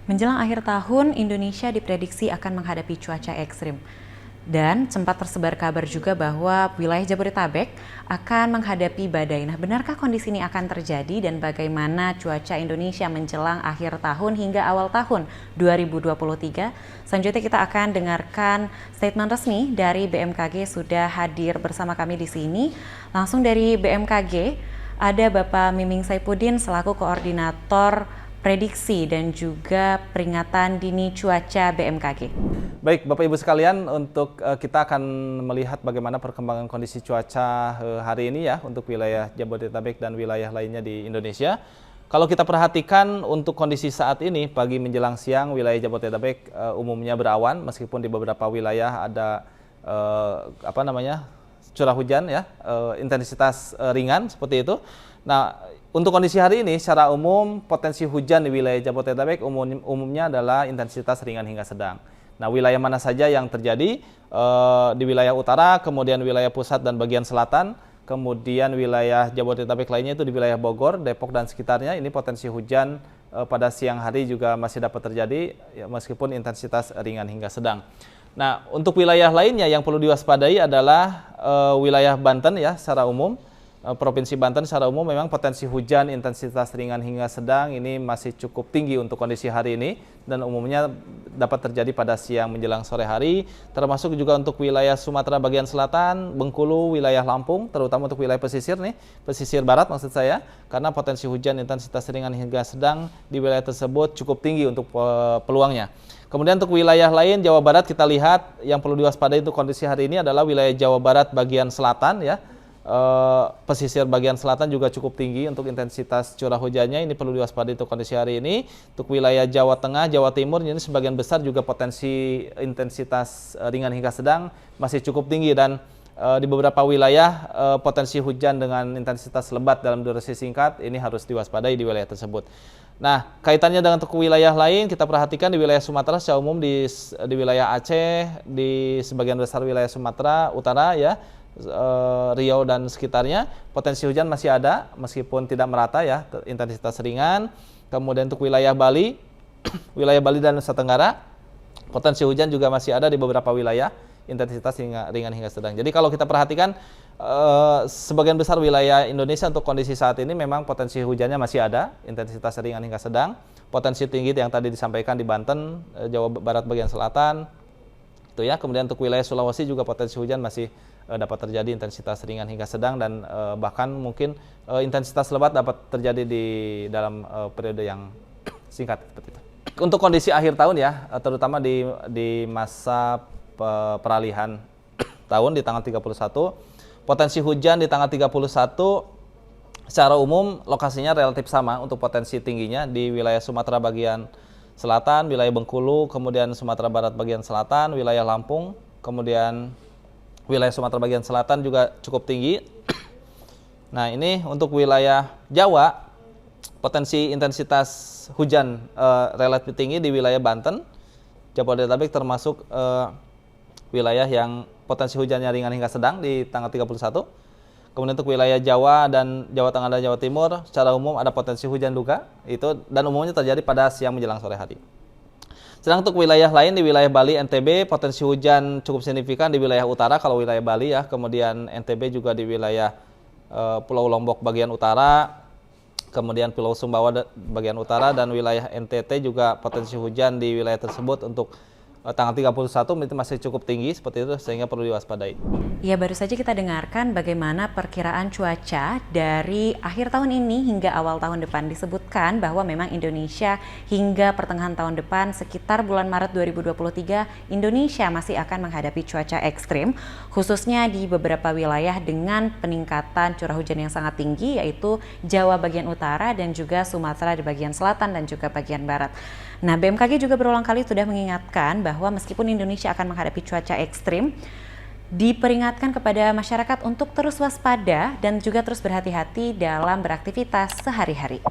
Menjelang akhir tahun, Indonesia diprediksi akan menghadapi cuaca ekstrim. Dan sempat tersebar kabar juga bahwa wilayah Jabodetabek akan menghadapi badai. Nah, benarkah kondisi ini akan terjadi dan bagaimana cuaca Indonesia menjelang akhir tahun hingga awal tahun 2023? Selanjutnya kita akan dengarkan statement resmi dari BMKG sudah hadir bersama kami di sini. Langsung dari BMKG ada Bapak Miming Saifuddin selaku koordinator prediksi dan juga peringatan dini cuaca BMKG. Baik, Bapak Ibu sekalian, untuk kita akan melihat bagaimana perkembangan kondisi cuaca hari ini ya untuk wilayah Jabodetabek dan wilayah lainnya di Indonesia. Kalau kita perhatikan untuk kondisi saat ini pagi menjelang siang wilayah Jabodetabek umumnya berawan meskipun di beberapa wilayah ada curah hujan ya, intensitas ringan seperti itu. Nah, untuk kondisi hari ini secara umum potensi hujan di wilayah Jabodetabek umumnya adalah intensitas ringan hingga sedang. Nah, wilayah mana saja yang terjadi di wilayah utara, kemudian wilayah pusat dan bagian selatan, kemudian wilayah Jabodetabek lainnya itu di wilayah Bogor, Depok dan sekitarnya. Ini potensi hujan pada siang hari juga masih dapat terjadi ya, meskipun intensitas ringan hingga sedang. Nah, untuk wilayah lainnya yang perlu diwaspadai adalah wilayah Banten ya secara umum. Provinsi Banten secara umum memang potensi hujan intensitas ringan hingga sedang ini masih cukup tinggi untuk kondisi hari ini dan umumnya dapat terjadi pada siang menjelang sore hari, termasuk juga untuk wilayah Sumatera bagian selatan, Bengkulu, wilayah Lampung, terutama untuk wilayah pesisir nih, pesisir barat maksud saya, karena potensi hujan intensitas ringan hingga sedang di wilayah tersebut cukup tinggi untuk peluangnya. Kemudian untuk wilayah lain Jawa Barat kita lihat yang perlu diwaspadai untuk kondisi hari ini adalah wilayah Jawa Barat bagian selatan ya. Pesisir bagian selatan juga cukup tinggi untuk intensitas curah hujannya, ini perlu diwaspadai untuk kondisi hari ini. Untuk wilayah Jawa Tengah, Jawa Timur ini sebagian besar juga potensi intensitas ringan hingga sedang masih cukup tinggi dan di beberapa wilayah potensi hujan dengan intensitas lebat dalam durasi singkat ini harus diwaspadai di wilayah tersebut. Nah, kaitannya dengan untuk wilayah lain kita perhatikan di wilayah Sumatera secara umum di wilayah Aceh, di sebagian besar wilayah Sumatera Utara ya, Riau dan sekitarnya potensi hujan masih ada meskipun tidak merata ya, intensitas ringan. Kemudian untuk wilayah Bali wilayah Bali dan Nusa Tenggara potensi hujan juga masih ada di beberapa wilayah, intensitas ringan hingga sedang. Jadi kalau kita perhatikan sebagian besar wilayah Indonesia untuk kondisi saat ini memang potensi hujannya masih ada, intensitas ringan hingga sedang. Potensi tinggi yang tadi disampaikan di Banten, Jawa Barat bagian selatan itu ya. Kemudian untuk wilayah Sulawesi juga potensi hujan masih dapat terjadi intensitas ringan hingga sedang dan bahkan mungkin intensitas lebat dapat terjadi di dalam periode yang singkat seperti itu. Untuk kondisi akhir tahun ya, terutama di masa peralihan tahun di tanggal 31, potensi hujan di tanggal 31 secara umum lokasinya relatif sama untuk potensi tingginya di wilayah Sumatera bagian selatan, wilayah Bengkulu, kemudian Sumatera Barat bagian selatan, wilayah Lampung, kemudian wilayah Sumatera bagian selatan juga cukup tinggi. Nah, ini untuk wilayah Jawa, potensi intensitas hujan relatif tinggi di wilayah Banten, Jabodetabek termasuk wilayah yang potensi hujannya ringan hingga sedang di tanggal 31. Kemudian untuk wilayah Jawa dan Jawa Tengah dan Jawa Timur, secara umum ada potensi hujan juga, itu dan umumnya terjadi pada siang menjelang sore hari. Sedang untuk wilayah lain di wilayah Bali, NTB, potensi hujan cukup signifikan di wilayah utara kalau wilayah Bali ya, kemudian NTB juga di wilayah Pulau Lombok bagian utara, kemudian Pulau Sumbawa bagian utara dan wilayah NTT juga potensi hujan di wilayah tersebut untuk tanggal 31 itu masih cukup tinggi seperti itu sehingga perlu diwaspadai. Ya, baru saja kita dengarkan bagaimana perkiraan cuaca dari akhir tahun ini hingga awal tahun depan. Disebutkan bahwa memang Indonesia hingga pertengahan tahun depan sekitar bulan Maret 2023 Indonesia masih akan menghadapi cuaca ekstrim khususnya di beberapa wilayah dengan peningkatan curah hujan yang sangat tinggi yaitu Jawa bagian utara dan juga Sumatera di bagian selatan dan juga bagian barat. Nah, BMKG juga berulang kali sudah mengingatkan bahwa meskipun Indonesia akan menghadapi cuaca ekstrim, diperingatkan kepada masyarakat untuk terus waspada dan juga terus berhati-hati dalam beraktivitas sehari-hari.